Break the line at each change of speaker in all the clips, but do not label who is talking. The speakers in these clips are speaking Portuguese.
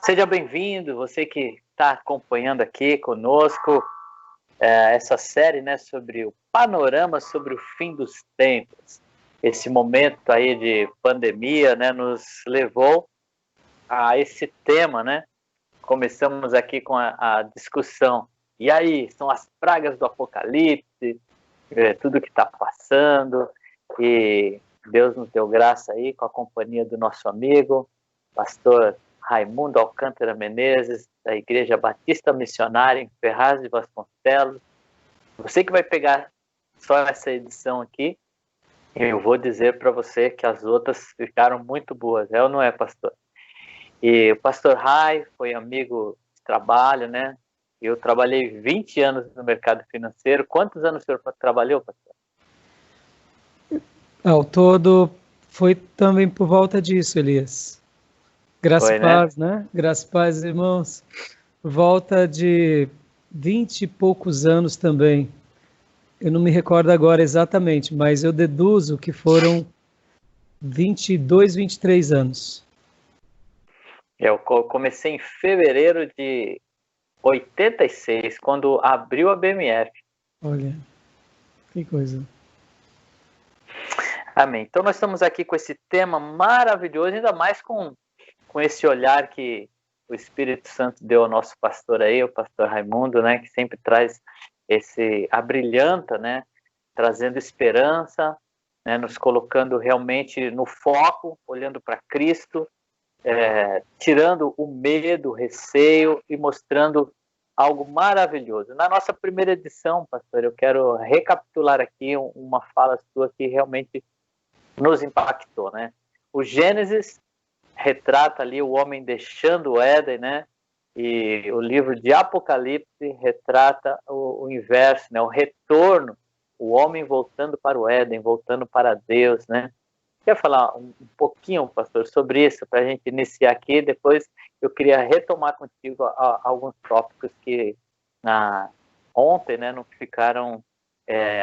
Seja bem-vindo, você que está acompanhando aqui conosco essa série, né, sobre o panorama sobre o fim dos tempos. Esse momento aí de pandemia, né, nos levou a esse tema, né? Começamos aqui com a discussão. E aí, são as pragas do Apocalipse, tudo que está passando, e Deus nos deu graça aí com a companhia do nosso amigo, pastor Raimundo Alcântara Menezes, da Igreja Batista Missionária em Ferraz de Vasconcelos. Você que vai pegar só essa edição aqui, eu vou dizer para você que as outras ficaram muito boas, é ou não é, pastor? E o pastor Rai foi amigo de trabalho, né? Eu trabalhei 20 anos no mercado financeiro. Quantos anos o senhor trabalhou, pastor?
Ao todo, foi também por volta disso, Elias. Graça e
Foi, né?
paz, né? Graça e paz, irmãos. Por volta de 20 e poucos anos também. Eu não me recordo agora exatamente, mas eu deduzo que foram 22, 23 anos.
Eu comecei em fevereiro de 86, quando abriu a BMF.
Olha, que coisa.
Amém. Então nós estamos aqui com esse tema maravilhoso, ainda mais com esse olhar que o Espírito Santo deu ao nosso pastor aí, o pastor Raimundo, né, que sempre traz abrilhanta, né, trazendo esperança, né, nos colocando realmente no foco, olhando para Cristo, tirando o medo, o receio e mostrando algo maravilhoso. Na nossa primeira edição, pastor, eu quero recapitular aqui uma fala sua que realmente nos impactou, né? O Gênesis retrata ali o homem deixando o Éden, né? E o livro de Apocalipse retrata o inverso, né? O retorno, o homem voltando para o Éden, voltando para Deus, né? Quer falar um pouquinho, pastor, sobre isso, para a gente iniciar aqui? Depois eu queria retomar contigo alguns tópicos que ontem, né, não ficaram,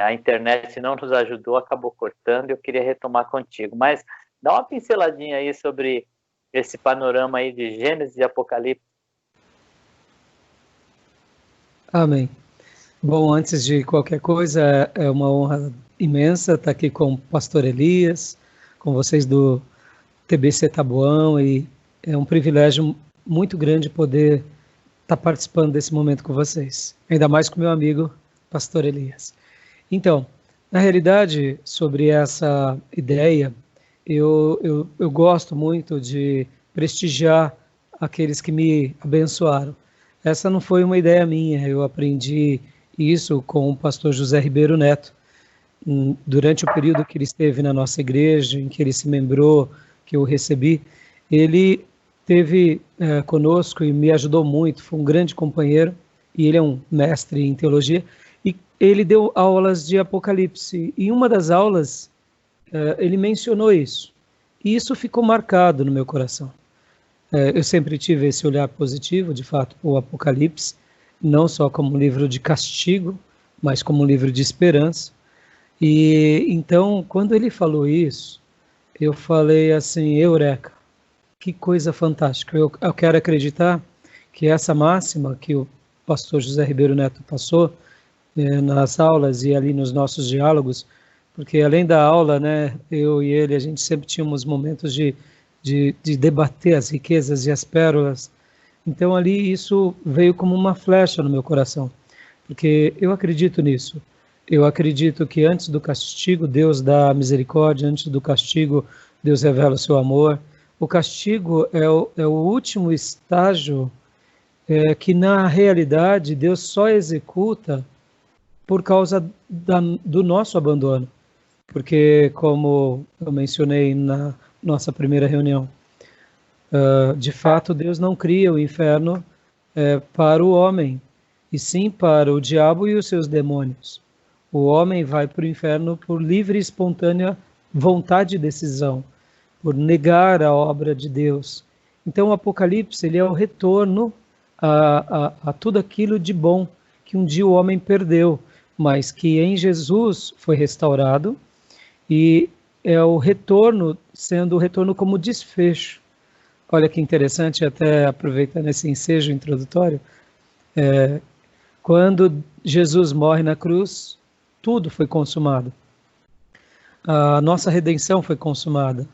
a internet não nos ajudou, acabou cortando, eu queria retomar contigo. Mas dá uma pinceladinha aí sobre esse panorama aí de Gênesis e Apocalipse.
Amém. Bom, antes de qualquer coisa, é uma honra imensa estar aqui com o pastor Elias, com vocês do TBC Taboão, e é um privilégio muito grande poder estar participando desse momento com vocês, ainda mais com meu amigo, pastor Elias. Então, na realidade, sobre essa ideia, eu gosto muito de prestigiar aqueles que me abençoaram. Essa não foi uma ideia minha, eu aprendi isso com o pastor José Ribeiro Neto, durante o período que ele esteve na nossa igreja, em que ele se membrou, que eu recebi. Ele esteve conosco e me ajudou muito, foi um grande companheiro, e ele é um mestre em teologia, e ele deu aulas de Apocalipse, e em uma das aulas ele mencionou isso, e isso ficou marcado no meu coração. Eu sempre tive esse olhar positivo, de fato, para o Apocalipse, não só como um livro de castigo, mas como um livro de esperança. E então, quando ele falou isso, eu falei assim, eureka, que coisa fantástica. Eu quero acreditar que essa máxima que o pastor José Ribeiro Neto passou nas aulas e ali nos nossos diálogos, porque além da aula, né, eu e ele, a gente sempre tínhamos momentos de debater as riquezas e as pérolas. Então ali isso veio como uma flecha no meu coração, porque eu acredito nisso. Eu acredito que antes do castigo, Deus dá misericórdia, antes do castigo, Deus revela o seu amor. O castigo é o último estágio que, na realidade, Deus só executa por causa do nosso abandono. Porque, como eu mencionei na nossa primeira reunião, de fato, Deus não cria o inferno para o homem, e sim para o diabo e os seus demônios. O homem vai para o inferno por livre e espontânea vontade e decisão, por negar a obra de Deus. Então o Apocalipse ele é o retorno a tudo aquilo de bom que um dia o homem perdeu, mas que em Jesus foi restaurado, e é o retorno, sendo o retorno como desfecho. olha que interessante, até aproveitando esse ensejo introdutório, quando Jesus morre na cruz, tudo foi consumado. A nossa redenção foi consumada.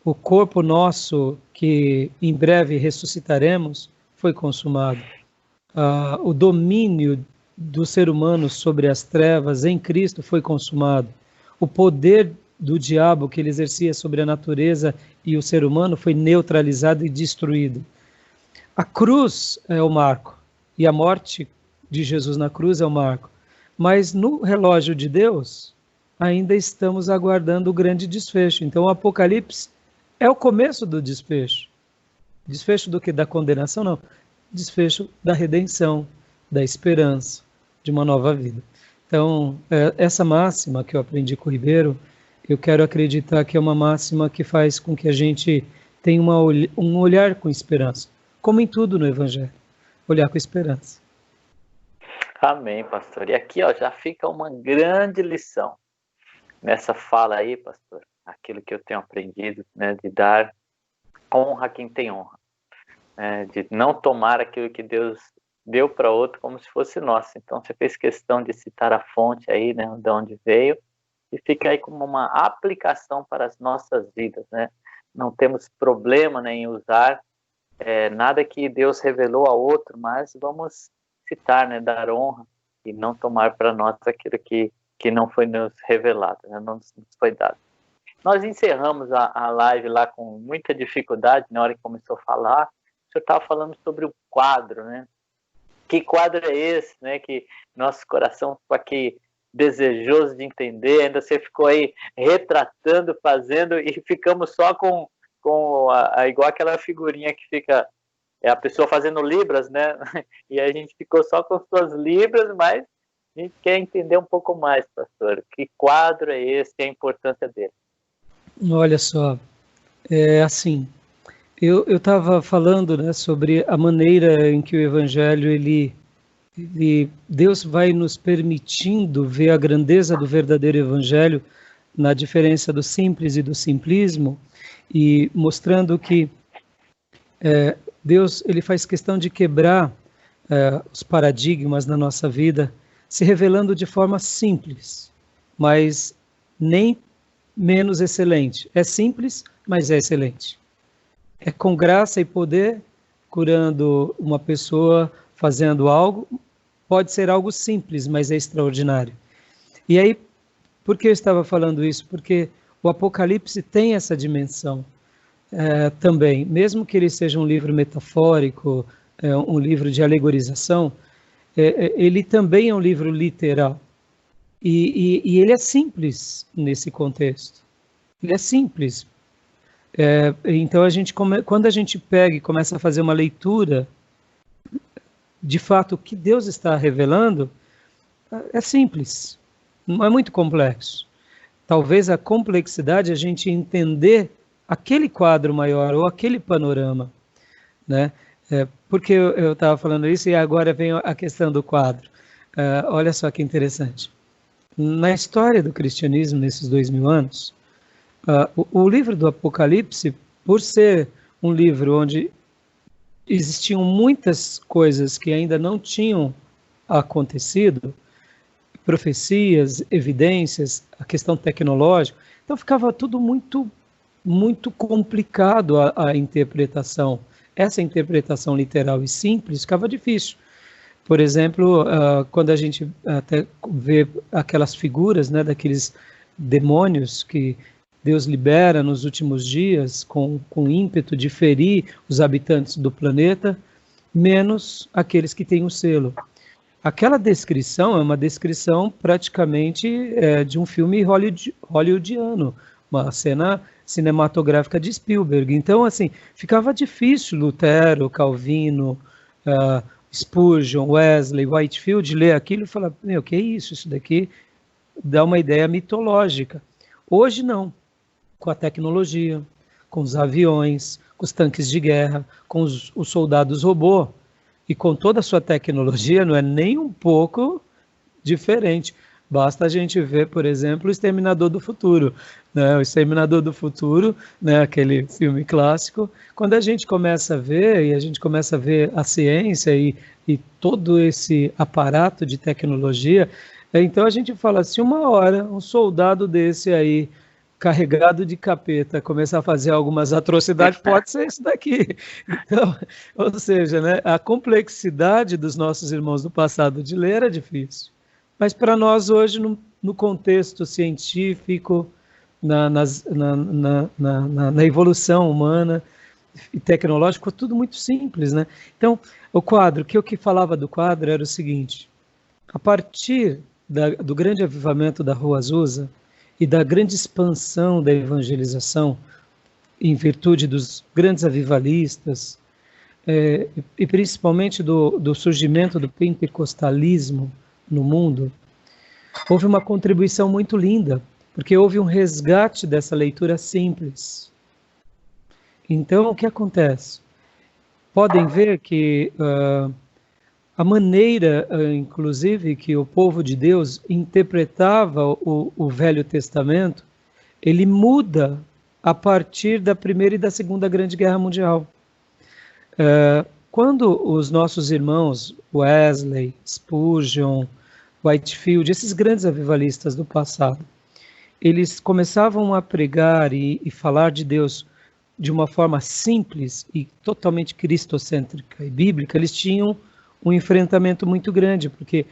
O corpo nosso, que em breve ressuscitaremos, foi consumado. O domínio do ser humano sobre as trevas em Cristo foi consumado. O poder do diabo que ele exercia sobre a natureza e o ser humano foi neutralizado e destruído. A cruz é o marco, e a morte de Jesus na cruz é o marco. Mas no relógio de Deus, ainda estamos aguardando o grande desfecho. Então o Apocalipse é o começo do desfecho. Desfecho do que? Da condenação? Não. Desfecho da redenção, da esperança, de uma nova vida. Então, essa máxima que eu aprendi com o Ribeiro, eu quero acreditar que é uma máxima que faz com que a gente tenha um olhar com esperança, como em tudo no Evangelho, olhar com esperança.
Amém, pastor. E aqui já fica uma grande lição nessa fala aí, pastor, aquilo que eu tenho aprendido, né, de dar honra a quem tem honra, de não tomar aquilo que Deus deu para outro como se fosse nosso. Então você fez questão de citar a fonte aí, né, de onde veio, e fica aí como uma aplicação para as nossas vidas, né? Não temos problema, né, em usar nada que Deus revelou a outro, mas vamos citar, né, dar honra e não tomar para nós aquilo que não foi nos revelado, né, não nos foi dado. Nós encerramos a live lá com muita dificuldade, na hora que começou a falar. O senhor estava falando sobre o quadro, né? Que quadro é esse, né? Que nosso coração ficou aqui desejoso de entender, ainda você ficou aí retratando, fazendo, e ficamos só com igual aquela figurinha que fica a pessoa fazendo libras, né? E a gente ficou só com suas libras, mas a gente quer entender um pouco mais, pastor. Que quadro é esse e a importância dele?
Olha só, assim, eu estava falando, né, sobre a maneira em que o Evangelho, Deus vai nos permitindo ver a grandeza do verdadeiro Evangelho na diferença do simples e do simplismo, e mostrando que Deus ele faz questão de quebrar os paradigmas na nossa vida, se revelando de forma simples, mas nem menos excelente. É simples, mas é excelente. É com graça e poder, curando uma pessoa, fazendo algo. Pode ser algo simples, mas é extraordinário. E aí, por que eu estava falando isso? Porque o Apocalipse tem essa dimensão também. Mesmo que ele seja um livro metafórico, um livro de alegorização, ele também é um livro literal. E ele é simples nesse contexto. Ele é simples. Então, quando a gente pega e começa a fazer uma leitura, de fato, o que Deus está revelando é simples, não é muito complexo. Talvez a complexidade é a gente entender aquele quadro maior ou aquele panorama, né? Porque eu estava falando isso e agora vem a questão do quadro. Olha só que interessante. Na história do cristianismo, nesses 2000 anos, o livro do Apocalipse, por ser um livro onde existiam muitas coisas que ainda não tinham acontecido, profecias, evidências, a questão tecnológica, então ficava tudo muito, muito complicado a interpretação. Essa interpretação literal e simples ficava difícil. Por exemplo, quando a gente até vê aquelas figuras, né, daqueles demônios que Deus libera nos últimos dias com ímpeto de ferir os habitantes do planeta, menos aqueles que têm o selo. Aquela descrição é uma descrição praticamente de um filme hollywoodiano, uma cena cinematográfica de Spielberg. Então, assim, ficava difícil Lutero, Calvino, Spurgeon, Wesley, Whitefield ler aquilo e falar, meu, que é isso? Isso daqui dá uma ideia mitológica. Hoje não, com a tecnologia, com os aviões, com os tanques de guerra, com os soldados robô e com toda a sua tecnologia, não é nem um pouco diferente. Basta a gente ver, por exemplo, O Exterminador do Futuro, né? O Exterminador do Futuro, né? Aquele filme clássico. Quando a gente começa a ver, e a gente começa a ver a ciência e todo esse aparato de tecnologia, então a gente fala, se uma hora um soldado desse aí, carregado de capeta, começar a fazer algumas atrocidades, pode ser isso daqui. Então, ou seja, né, a complexidade dos nossos irmãos do passado de ler era difícil. Mas para nós hoje, no contexto científico, na evolução humana e tecnológica, tudo muito simples, né? Então, o quadro, que eu que falava do quadro era o seguinte: a partir do grande avivamento da Rua Azusa e da grande expansão da evangelização, em virtude dos grandes avivalistas, e principalmente do surgimento do pentecostalismo no mundo, houve uma contribuição muito linda, porque houve um resgate dessa leitura simples. Então, o que acontece? Podem ver que a maneira, inclusive, que o povo de Deus interpretava o Velho Testamento, ele muda a partir da Primeira e da Segunda Grande Guerra Mundial. Quando os nossos irmãos Wesley, Spurgeon, Whitefield, esses grandes avivalistas do passado, eles começavam a pregar e falar de Deus de uma forma simples e totalmente cristocêntrica e bíblica, eles tinham um enfrentamento muito grande, porque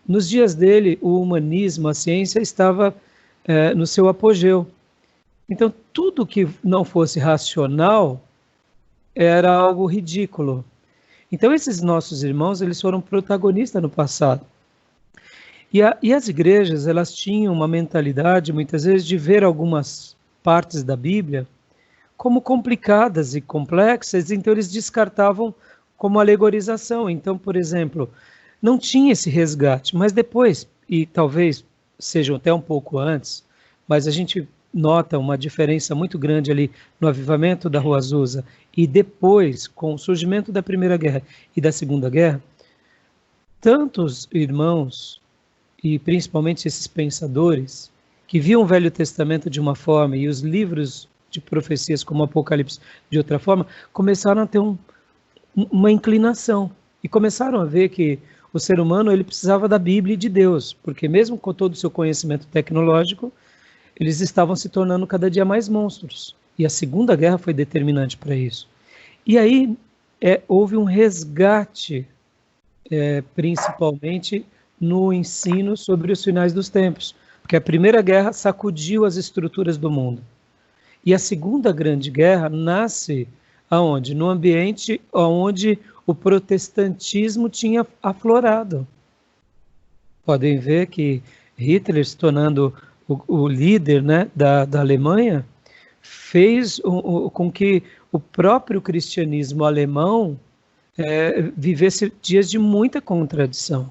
nos dias dele o humanismo, a ciência estava no seu apogeu. Então tudo que não fosse racional era algo ridículo. Então esses nossos irmãos, eles foram protagonistas no passado. E as igrejas, elas tinham uma mentalidade, muitas vezes, de ver algumas partes da Bíblia como complicadas e complexas, então eles descartavam como alegorização. Então, por exemplo, não tinha esse resgate, mas depois, e talvez seja até um pouco antes, mas a gente nota uma diferença muito grande ali no avivamento da Rua Azusa e depois, com o surgimento da Primeira Guerra e da Segunda Guerra, tantos irmãos, e principalmente esses pensadores, que viam o Velho Testamento de uma forma e os livros de profecias como Apocalipse de outra forma, começaram a ter uma inclinação e começaram a ver que o ser humano ele precisava da Bíblia e de Deus, porque mesmo com todo o seu conhecimento tecnológico, eles estavam se tornando cada dia mais monstros. E a Segunda Guerra foi determinante para isso. E aí houve um resgate, principalmente no ensino sobre os finais dos tempos, porque a Primeira Guerra sacudiu as estruturas do mundo. E a Segunda Grande Guerra nasce aonde? No ambiente onde o protestantismo tinha aflorado. Podem ver que Hitler, se tornando o líder, né, da Alemanha, fez com que o próprio cristianismo alemão vivesse dias de muita contradição.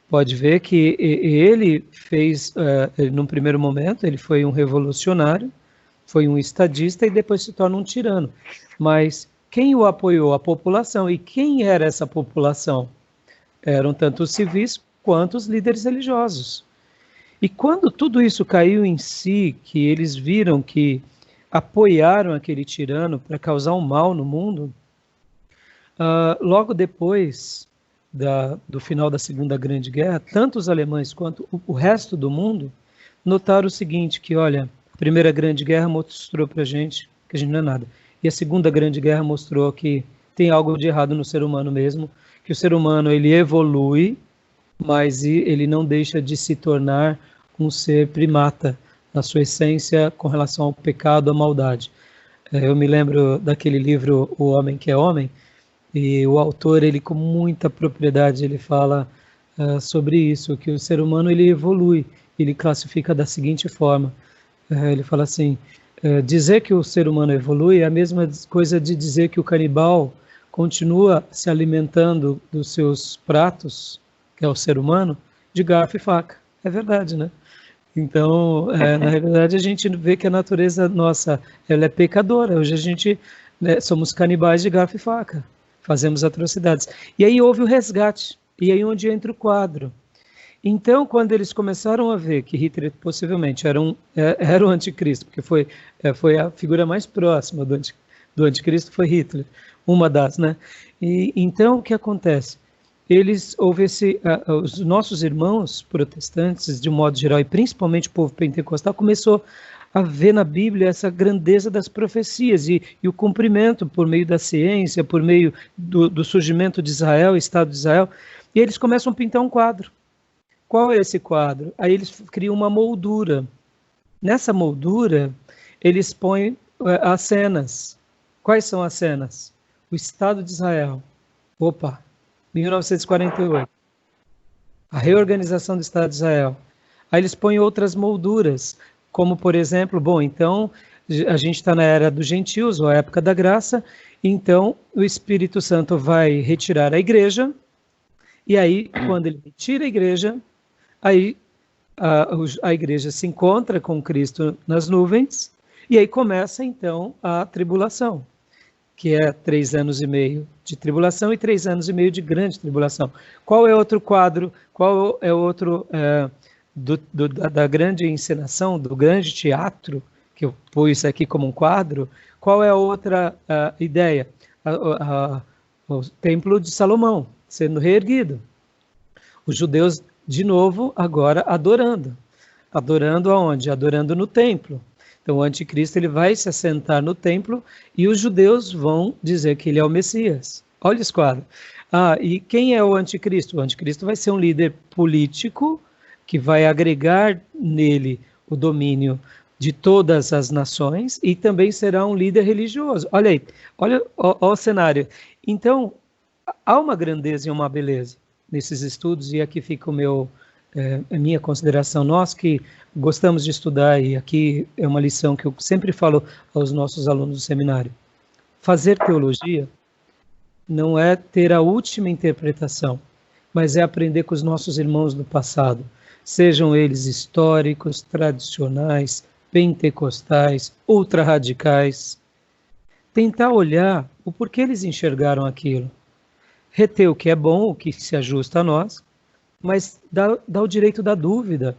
Pode ver que ele fez, num primeiro momento, ele foi um revolucionário, foi um estadista e depois se torna um tirano. Mas quem o apoiou? A população. E quem era essa população? Eram tanto os civis quanto os líderes religiosos. E quando tudo isso caiu em si, que eles viram que apoiaram aquele tirano para causar um mal no mundo, logo depois do final da Segunda Grande Guerra, tanto os alemães quanto o resto do mundo notaram o seguinte, que olha, a Primeira Grande Guerra mostrou para a gente que a gente não é nada. E a Segunda Grande Guerra mostrou que tem algo de errado no ser humano mesmo, que o ser humano ele evolui, mas ele não deixa de se tornar um ser primata na sua essência com relação ao pecado, à maldade. Eu me lembro daquele livro O Homem que é Homem, e o autor, ele com muita propriedade, ele fala sobre isso, que o ser humano ele evolui, ele classifica da seguinte forma, ele fala assim, dizer que o ser humano evolui é a mesma coisa de dizer que o canibal continua se alimentando dos seus pratos, que é o ser humano, de garfo e faca. É verdade, né? Então, na realidade, a gente vê que a natureza nossa, ela é pecadora. Hoje a gente somos canibais de garfo e faca. Fazemos atrocidades. E aí houve o resgate. E aí onde entra o quadro. Então, quando eles começaram a ver que Hitler possivelmente era o anticristo, porque foi a figura mais próxima do anticristo, foi Hitler, uma das, né? E então, o que acontece? Os nossos irmãos protestantes, de um modo geral, e principalmente o povo pentecostal, começou a ver na Bíblia essa grandeza das profecias e o cumprimento por meio da ciência, por meio do surgimento de Israel, Estado de Israel, e eles começam a pintar um quadro. Qual é esse quadro? Aí eles criam uma moldura. Nessa moldura, eles põem as cenas. Quais são as cenas? O Estado de Israel. 1948. A reorganização do Estado de Israel. Aí eles põem outras molduras, como, por exemplo, então, a gente está na era dos gentios, ou a época da graça, então o Espírito Santo vai retirar a igreja, e aí, quando ele retira a igreja, aí a igreja se encontra com Cristo nas nuvens, e aí começa, então, a tribulação, que é 3 anos e meio de tribulação e 3 anos e meio de grande tribulação. Qual é outro quadro, qual é outro da grande encenação, do grande teatro, que eu pus aqui como um quadro? Qual é a outra ideia? O Templo de Salomão sendo reerguido. Os judeus, de novo, agora adorando. Adorando aonde? Adorando no templo. Então o anticristo ele vai se assentar no templo e os judeus vão dizer que ele é o Messias. Olha esse quadro. E quem é o anticristo? O anticristo vai ser um líder político que vai agregar nele o domínio de todas as nações e também será um líder religioso. Olha aí, olha o cenário. Então, há uma grandeza e uma beleza nesses estudos, e aqui fica a minha consideração. Nós que gostamos de estudar, e aqui é uma lição que eu sempre falo aos nossos alunos do seminário: fazer teologia não é ter a última interpretação, mas é aprender com os nossos irmãos do passado, sejam eles históricos, tradicionais, pentecostais, ultra-radicais. Tentar olhar o porquê eles enxergaram aquilo. Reter o que é bom, o que se ajusta a nós, mas dá o direito da dúvida,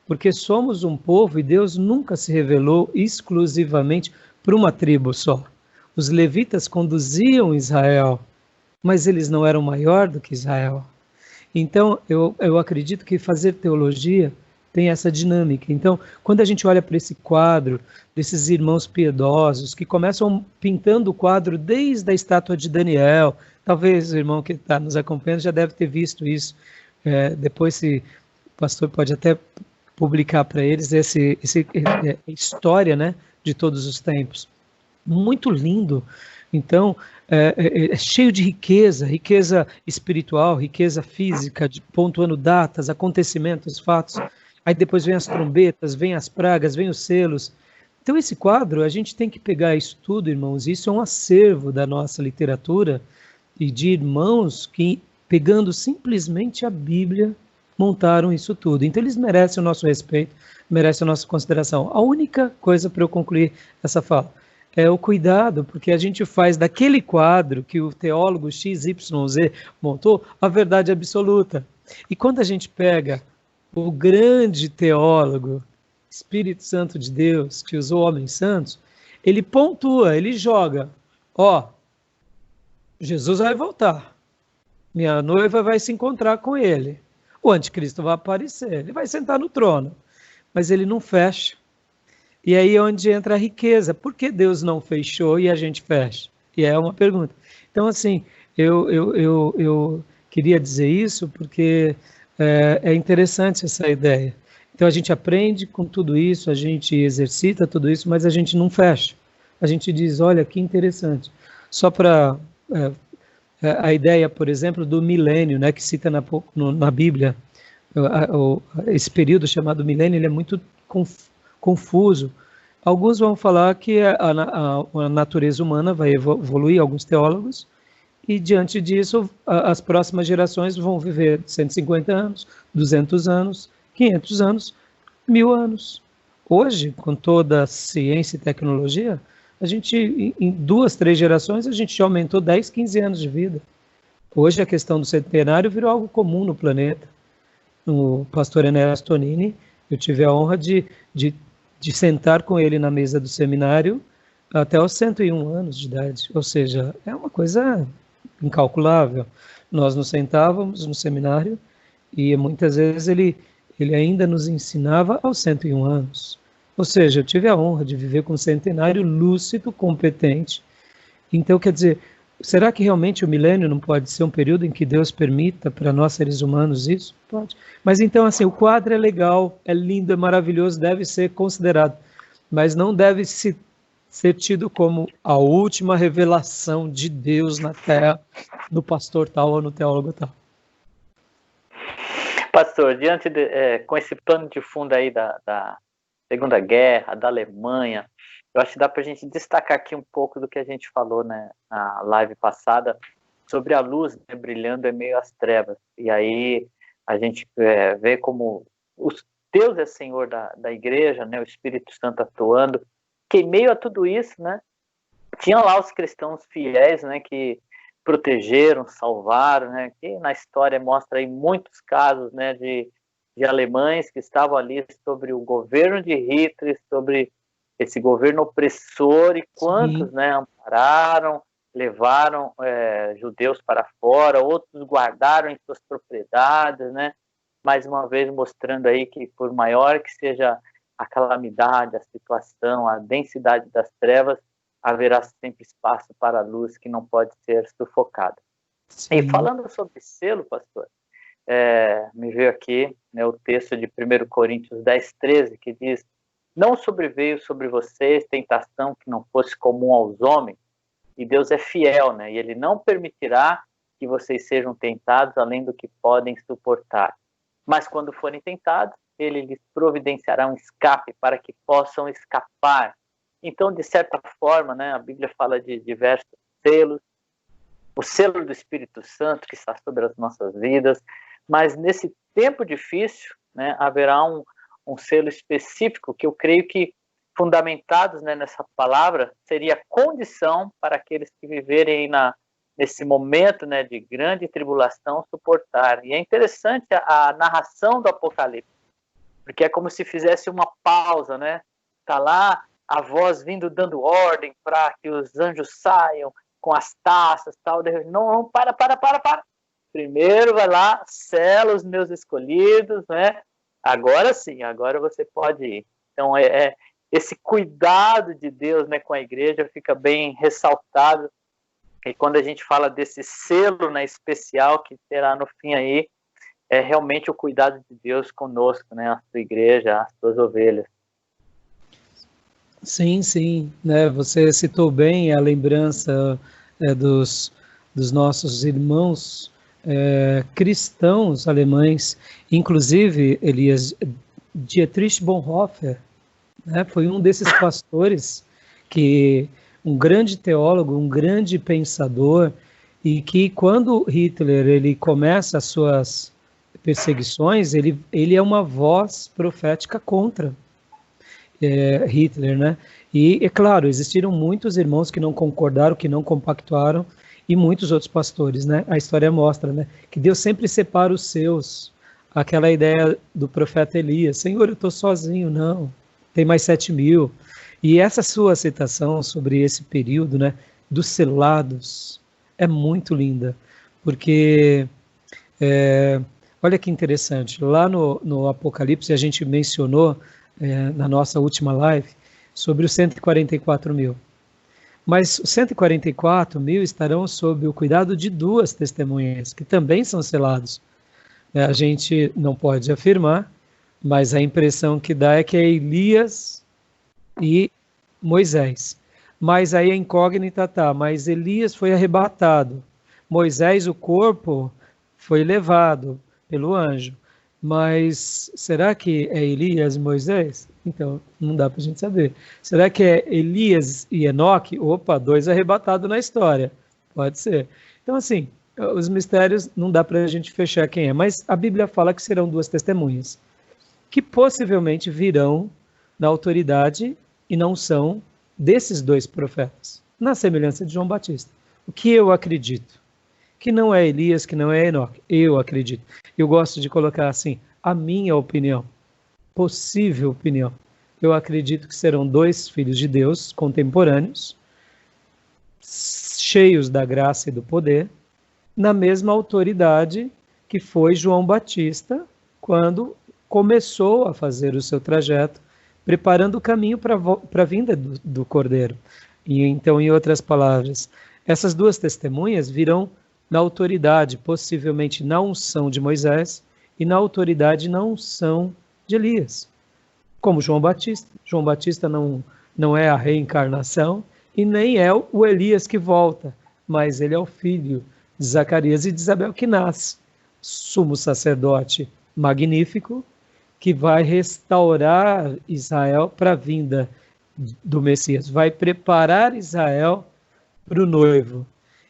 porque somos um povo e Deus nunca se revelou exclusivamente para uma tribo só. Os levitas conduziam Israel, mas eles não eram maior do que Israel. Então, eu acredito que fazer teologia tem essa dinâmica. Então, quando a gente olha para esse quadro, desses irmãos piedosos, que começam pintando o quadro desde a estátua de Daniel, talvez o irmão que está nos acompanhando já deve ter visto isso. Depois, se o pastor pode até publicar para eles essa história, né, de todos os tempos. Muito lindo. Então, é cheio de riqueza espiritual, riqueza física, pontuando datas, acontecimentos, fatos. Aí depois vem as trombetas, vem as pragas, vem os selos. Então esse quadro, a gente tem que pegar isso tudo, irmãos. Isso é um acervo da nossa literatura e de irmãos que, pegando simplesmente a Bíblia, montaram isso tudo. Então eles merecem o nosso respeito, merecem a nossa consideração. A única coisa para eu concluir essa fala é o cuidado, porque a gente faz daquele quadro que o teólogo XYZ montou a verdade absoluta. E quando a gente pega o grande teólogo, Espírito Santo de Deus, que usou homens santos, ele pontua, ele joga, Jesus vai voltar, minha noiva vai se encontrar com ele, o anticristo vai aparecer, ele vai sentar no trono, mas ele não fecha. E aí é onde entra a riqueza. Por que Deus não fechou e a gente fecha? E é uma pergunta. Então, assim, eu queria dizer isso porque é interessante essa ideia. Então, a gente aprende com tudo isso, a gente exercita tudo isso, mas a gente não fecha. A gente diz, olha, que interessante. Só para a ideia, por exemplo, do milênio, né, que cita na Bíblia, esse período chamado milênio, ele é muito confuso. Alguns vão falar que a natureza humana vai evoluir, alguns teólogos, e diante disso as próximas gerações vão viver 150 anos, 200 anos, 500 anos, 1000 anos. Hoje, com toda a ciência e tecnologia, a gente, em 2, 3 gerações, a gente já aumentou 10, 15 anos de vida. Hoje a questão do centenário virou algo comum no planeta. o pastor Enéas Tonini. Eu tive a honra de sentar com ele na mesa do seminário até os 101 anos de idade, ou seja, é uma coisa incalculável. Nós nos sentávamos no seminário e muitas vezes ele ainda nos ensinava aos 101 anos. Ou seja, eu tive a honra de viver com um centenário lúcido, competente. Então, quer dizer, será que realmente o milênio não pode ser um período em que Deus permita para nós seres humanos isso? Pode. Mas então, assim, o quadro é legal, é lindo, é maravilhoso, deve ser considerado, mas não deve ser tido como a última revelação de Deus na Terra, no pastor tal ou no teólogo tal.
Pastor, com esse plano de fundo aí da Segunda Guerra, da Alemanha, eu acho que dá para a gente destacar aqui um pouco do que a gente falou, né, na live passada, sobre a luz, né, brilhando em meio às trevas. E aí a gente vê como Deus é Senhor da igreja, né, o Espírito Santo atuando, que em meio a tudo isso, né, tinha lá os cristãos fiéis, né, que protegeram, salvaram, né, que na história mostra aí muitos casos, né, de alemães que estavam ali sobre o governo de Hitler, sobre esse governo opressor, e quantos, né, ampararam, levaram judeus para fora, outros guardaram em suas propriedades, né, mais uma vez mostrando aí que por maior que seja a calamidade, a situação, a densidade das trevas, haverá sempre espaço para a luz que não pode ser sufocada. Sim. E falando sobre selo, pastor, me veio aqui, né, o texto de 1 Coríntios 10:13, que diz: não sobreveio sobre vocês tentação que não fosse comum aos homens, e Deus é fiel, né, e Ele não permitirá que vocês sejam tentados além do que podem suportar. Mas quando forem tentados, Ele lhes providenciará um escape para que possam escapar. Então, de certa forma, né, a Bíblia fala de diversos selos, o selo do Espírito Santo que está sobre as nossas vidas, mas nesse tempo difícil, né, haverá um selo específico que eu creio que, fundamentados, né, nessa palavra, seria condição para aqueles que viverem nesse momento, né, de grande tribulação suportar. E é interessante a narração do Apocalipse, porque é como se fizesse uma pausa, né? Está lá a voz vindo dando ordem para que os anjos saiam com as taças, tal. Não, para. Primeiro vai lá, sela os meus escolhidos, né? Agora sim, agora você pode ir. Então, esse cuidado de Deus, né, com a igreja fica bem ressaltado. E quando a gente fala desse selo, né, especial que terá no fim aí, é realmente o cuidado de Deus conosco, né, a sua igreja, as suas ovelhas.
Sim, né? Você citou bem a lembrança dos nossos irmãos cristãos alemães, inclusive, Elias, Dietrich Bonhoeffer, né? Foi um desses pastores que, um grande teólogo, um grande pensador, e que quando Hitler ele começa as suas perseguições, ele é uma voz profética contra Hitler, né? E, é claro, existiram muitos irmãos que não concordaram, que não compactuaram, e muitos outros pastores, né? A história mostra, né, que Deus sempre separa os seus. Aquela ideia do profeta Elias: Senhor, eu estou sozinho. Não, tem mais 7.000. E essa sua citação sobre esse período, né, dos selados, é muito linda, porque olha que interessante, lá no Apocalipse a gente mencionou na nossa última live sobre os 144.000. Mas os 144.000 estarão sob o cuidado de 2 testemunhas, que também são selados. A gente não pode afirmar, mas a impressão que dá é que é Elias e Moisés. Mas aí a incógnita tá, mas Elias foi arrebatado. Moisés, o corpo, foi levado pelo anjo. Mas será que é Elias e Moisés? Então, não dá para a gente saber. Será que é Elias e Enoque? Opa, 2 arrebatados na história. Pode ser. Então, assim, os mistérios não dá para a gente fechar quem é. Mas a Bíblia fala que serão 2 testemunhas, que possivelmente virão na autoridade e não são desses 2 profetas, na semelhança de João Batista. O que eu acredito? Que não é Elias, que não é Enoque. Eu acredito. Eu gosto de colocar assim, a minha opinião, possível opinião, eu acredito que serão dois filhos de Deus contemporâneos, cheios da graça e do poder, na mesma autoridade que foi João Batista quando começou a fazer o seu trajeto, preparando o caminho para a vinda do Cordeiro. E então, em outras palavras, essas duas testemunhas virão na autoridade, possivelmente na unção de Moisés, e na autoridade na unção de Elias, como João Batista. João Batista não é a reencarnação e nem é o Elias que volta, mas ele é o filho de Zacarias e de Isabel que nasce, sumo sacerdote magnífico, que vai restaurar Israel para a vinda do Messias, vai preparar Israel para o noivo.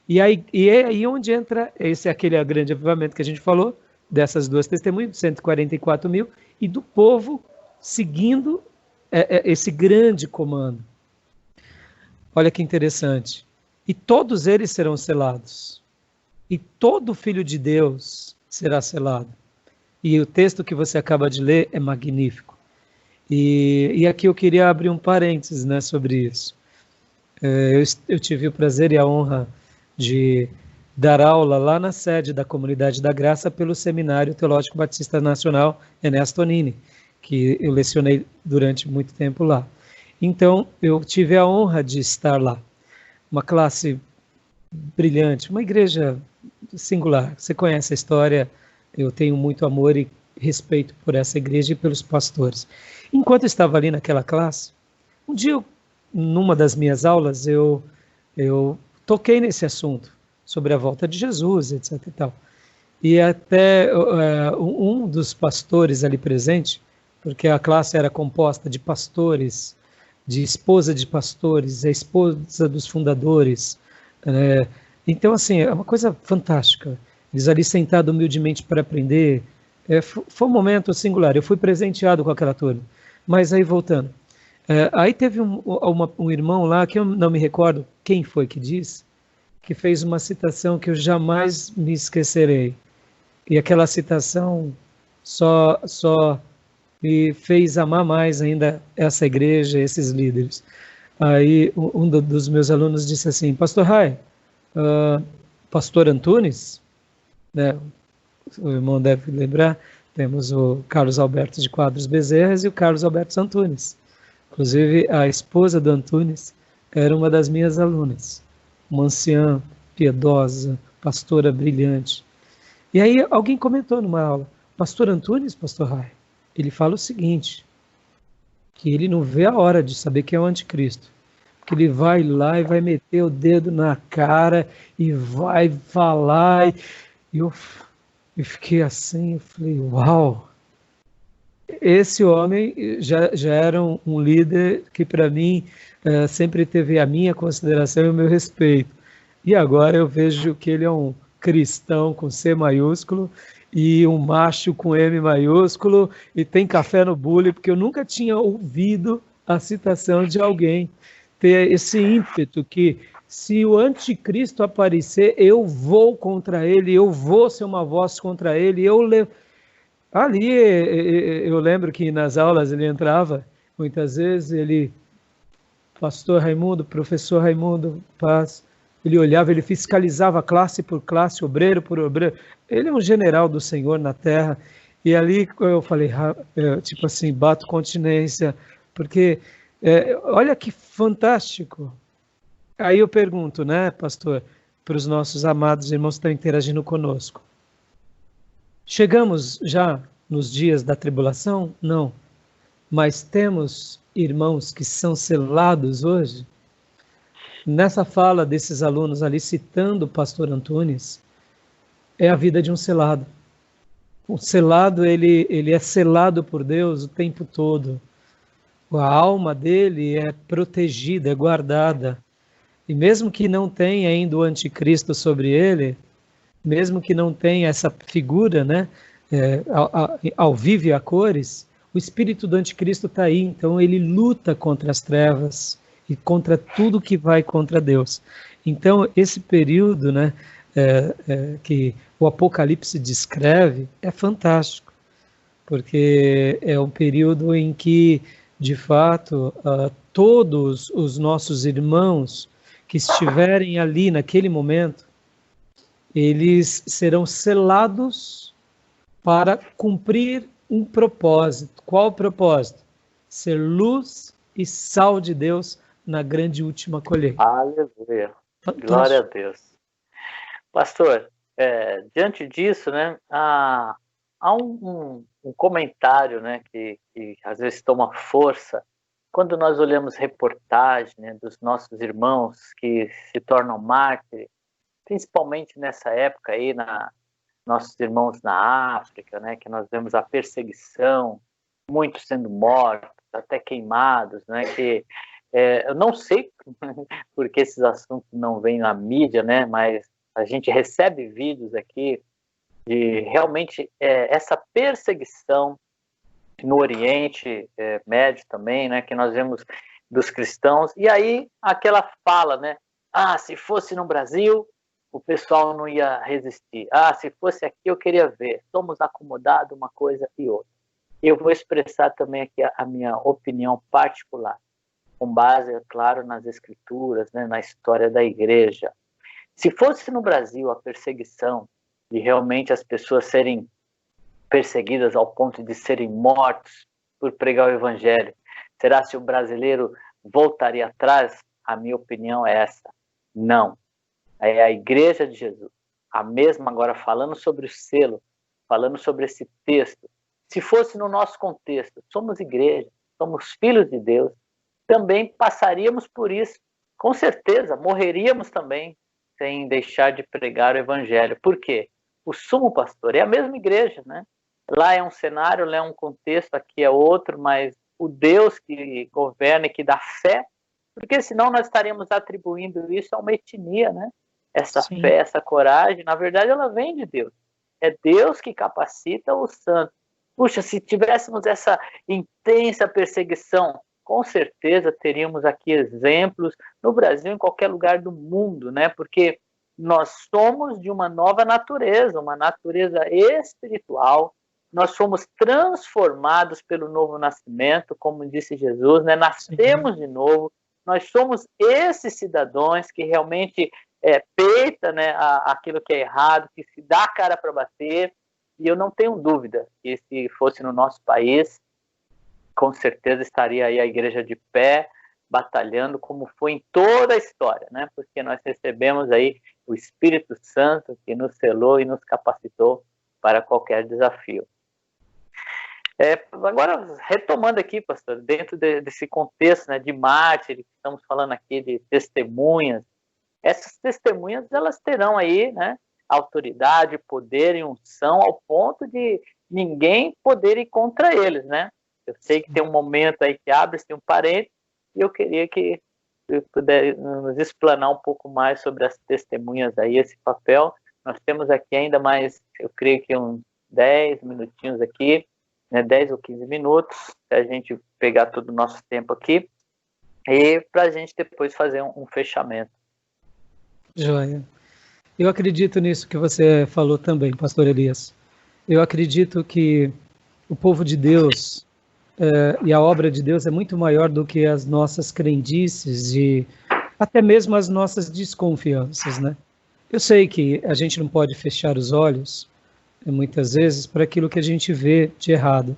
E é aí onde entra aquele grande avivamento que a gente falou, dessas duas testemunhas, 144 mil, e do povo seguindo esse grande comando. Olha que interessante. E todos eles serão selados. E todo filho de Deus será selado. E o texto que você acaba de ler é magnífico. E aqui eu queria abrir um parênteses, né, sobre isso. Eu tive o prazer e a honra de dar aula lá na sede da Comunidade da Graça pelo Seminário Teológico Batista Nacional Ernesto Nini, que eu lecionei durante muito tempo lá. Então, eu tive a honra de estar lá. Uma classe brilhante, uma igreja singular. Você conhece a história, eu tenho muito amor e respeito por essa igreja e pelos pastores. Enquanto eu estava ali naquela classe, um dia, numa das minhas aulas, eu toquei nesse assunto, sobre a volta de Jesus, etc. e tal. E até um dos pastores ali presente, porque a classe era composta de pastores, de esposa de pastores, a esposa dos fundadores. Então, assim, é uma coisa fantástica. Eles ali sentados humildemente para aprender. Foi um momento singular. Eu fui presenteado com aquela turma. Mas aí, voltando. Aí teve um irmão lá, que eu não me recordo quem foi que disse, que fez uma citação que eu jamais me esquecerei. E aquela citação só me fez amar mais ainda essa igreja, esses líderes. Aí um dos meus alunos disse assim: Pastor Rai, Pastor Antunes, né, o irmão deve lembrar, temos o Carlos Alberto de Quadros Bezerras e o Carlos Alberto Antunes. Inclusive, a esposa do Antunes era uma das minhas alunas, uma anciã piedosa, pastora brilhante. E aí alguém comentou numa aula: Pastor Antunes, Pastor Rai, ele fala o seguinte, que ele não vê a hora de saber quem é o anticristo, que ele vai lá e vai meter o dedo na cara e vai falar. E eu fiquei assim, eu falei, uau! Esse homem já era um líder que para mim sempre teve a minha consideração e o meu respeito. E agora eu vejo que ele é um cristão com C maiúsculo e um macho com M maiúsculo e tem café no bule, porque eu nunca tinha ouvido a citação de alguém ter esse ímpeto que se o anticristo aparecer, eu vou contra ele, eu vou ser uma voz contra ele, Ali eu lembro que nas aulas ele entrava, muitas vezes pastor Raimundo, professor Raimundo, paz, ele olhava, ele fiscalizava classe por classe, obreiro por obreiro. Ele é um general do Senhor na terra. E ali eu falei, tipo assim, bato continência, porque olha que fantástico. Aí eu pergunto, né, pastor, para os nossos amados irmãos que estão interagindo conosco. Chegamos já nos dias da tribulação? Não. Mas temos irmãos que são selados hoje? Nessa fala desses alunos ali, citando o pastor Antunes, é a vida de um selado. O selado, ele é selado por Deus o tempo todo. A alma dele é protegida, é guardada. E mesmo que não tenha ainda o anticristo sobre ele, mesmo que não tenha essa figura, né, ao vivo e a cores, o espírito do anticristo está aí, então ele luta contra as trevas e contra tudo que vai contra Deus. Então esse período, né, que o Apocalipse descreve é fantástico. porque é um período em que, de fato, todos os nossos irmãos que estiverem ali naquele momento, eles serão selados para cumprir um propósito. Qual o propósito? Ser luz e sal de Deus na grande última colheita.
Aleluia. Glória a Deus. Pastor, diante disso, né, há um comentário, né, que às vezes toma força quando nós olhamos reportagem, né, dos nossos irmãos que se tornam mártires, principalmente nessa época aí, nossos irmãos na África, né, que nós vemos a perseguição, muitos sendo mortos, até queimados, né, que eu não sei porque esses assuntos não vêm na mídia, né, mas a gente recebe vídeos aqui de realmente essa perseguição no Oriente Médio também, né, que nós vemos dos cristãos, e aí aquela fala, né, se fosse no Brasil, o pessoal não ia resistir. Se fosse aqui, eu queria ver. Somos acomodados uma coisa e outra. Eu vou expressar também aqui a minha opinião particular, com base, é claro, nas escrituras, né, na história da igreja. Se fosse no Brasil a perseguição de realmente as pessoas serem perseguidas ao ponto de serem mortos por pregar o evangelho, será se o brasileiro voltaria atrás? A minha opinião é essa. Não. É a igreja de Jesus. A mesma agora falando sobre o selo, falando sobre esse texto. Se fosse no nosso contexto, somos igreja, somos filhos de Deus, também passaríamos por isso. Com certeza, morreríamos também sem deixar de pregar o evangelho. Por quê? O sumo pastor é a mesma igreja, né? Lá é um cenário, lá é um contexto, aqui é outro, mas o Deus que governa e que dá fé, porque senão nós estaríamos atribuindo isso a uma etnia, né? Essa
Sim.
fé, essa coragem, na verdade ela vem de Deus. É Deus que capacita os santos. Puxa, se tivéssemos essa intensa perseguição, com certeza teríamos aqui exemplos no Brasil, em qualquer lugar do mundo, né? Porque nós somos de uma nova natureza, uma natureza espiritual. Nós fomos transformados pelo novo nascimento, como disse Jesus, né? Nascemos de novo. Nós somos esses cidadãos que realmente peita, né, aquilo que é errado, que se dá a cara para bater. E eu não tenho dúvida que se fosse no nosso país, com certeza estaria aí a igreja de pé, batalhando como foi em toda a história, né? Porque nós recebemos aí o Espírito Santo que nos selou e nos capacitou para qualquer desafio. Agora, retomando aqui, pastor, dentro desse contexto, né, de mártir, que estamos falando aqui de testemunhas, essas testemunhas, elas terão aí, né, autoridade, poder e unção ao ponto de ninguém poder ir contra eles, né? Eu sei que tem um momento aí que abre-se um parênteses e eu queria que você pudesse nos explanar um pouco mais sobre as testemunhas aí, esse papel. Nós temos aqui ainda mais, eu creio que uns 10 minutinhos aqui, né, 10 ou 15 minutos, para a gente pegar todo o nosso tempo aqui e para a gente depois fazer um fechamento.
Joia. Eu acredito nisso que você falou também, pastor Elias. Eu acredito que o povo de Deus e a obra de Deus é muito maior do que as nossas crendices e até mesmo as nossas desconfianças, né? Eu sei que a gente não pode fechar os olhos, muitas vezes, para aquilo que a gente vê de errado.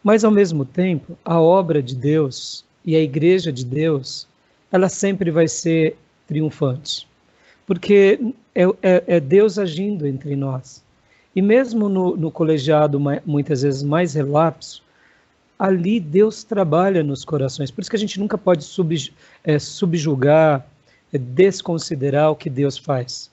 Mas, ao mesmo tempo, a obra de Deus e a igreja de Deus, ela sempre vai ser triunfante. Porque é Deus agindo entre nós. E mesmo no colegiado, muitas vezes mais relapso, ali Deus trabalha nos corações. Por isso que a gente nunca pode subjugar, desconsiderar o que Deus faz.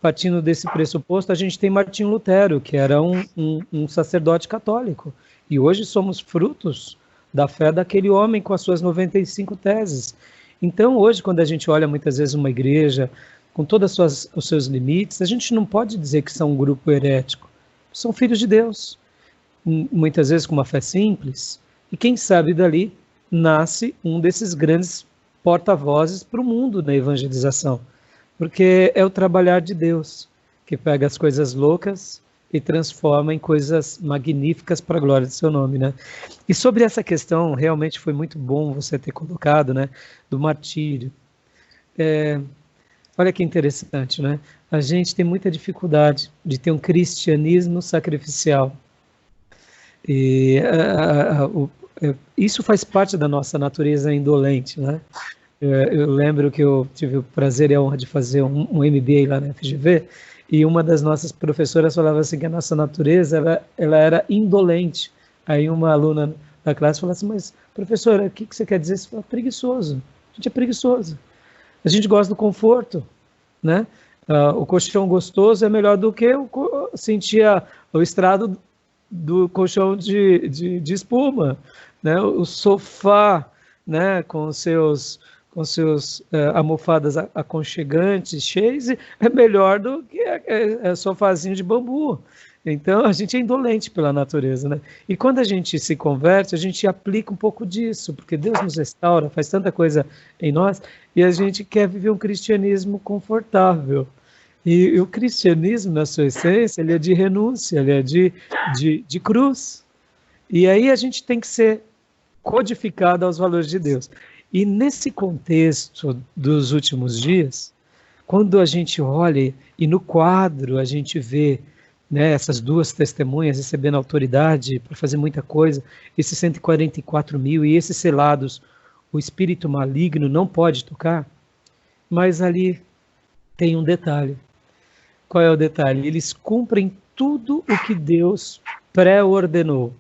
Partindo desse pressuposto, a gente tem Martinho Lutero, que era um sacerdote católico. E hoje somos frutos da fé daquele homem com as suas 95 teses. Então, hoje, quando a gente olha muitas vezes uma igreja com todos os seus limites, a gente não pode dizer que são um grupo herético. São filhos de Deus, muitas vezes com uma fé simples, e quem sabe dali nasce um desses grandes porta-vozes para o mundo na evangelização, porque é o trabalhar de Deus, que pega as coisas loucas e transforma em coisas magníficas para a glória do seu nome, né? E sobre essa questão, realmente foi muito bom você ter colocado, né, do martírio. Olha que interessante, né? A gente tem muita dificuldade de ter um cristianismo sacrificial. E isso faz parte da nossa natureza indolente, né? Eu lembro que eu tive o prazer e a honra de fazer um MBA lá na FGV, e uma das nossas professoras falava assim que a nossa natureza ela era indolente. Aí uma aluna da classe falou assim, mas professora, o que você quer dizer? Você fala, preguiçoso. A gente é preguiçoso. A gente gosta do conforto, né? O colchão gostoso é melhor do que sentir o estrado do colchão de espuma, né? O sofá, né? Com seus almofadas aconchegantes, cheios, é melhor do que sofazinho de bambu. Então, a gente é indolente pela natureza, né? E quando a gente se converte, a gente aplica um pouco disso, porque Deus nos restaura, faz tanta coisa em nós, e a gente quer viver um cristianismo confortável. E o cristianismo, na sua essência, ele é de renúncia, ele é de cruz. E aí a gente tem que ser codificado aos valores de Deus. E nesse contexto dos últimos dias, quando a gente olha e no quadro a gente vê, né, essas duas testemunhas recebendo autoridade para fazer muita coisa, esses 144 mil e esses selados, o espírito maligno não pode tocar, mas ali tem um detalhe. Qual é o detalhe? Eles cumprem tudo o que Deus pré-ordenou.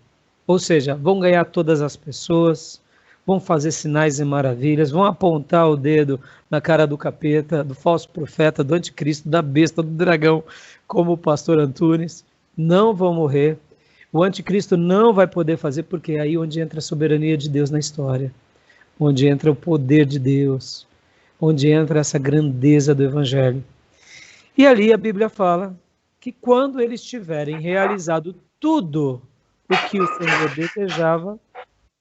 Ou seja, vão ganhar todas as pessoas, vão fazer sinais e maravilhas, vão apontar o dedo na cara do capeta, do falso profeta, do anticristo, da besta, do dragão, como o pastor Antunes. Não vão morrer. O anticristo não vai poder fazer, porque é aí onde entra a soberania de Deus na história, onde entra o poder de Deus, onde entra essa grandeza do evangelho. E ali a Bíblia fala que quando eles tiverem realizado tudo o que o Senhor desejava,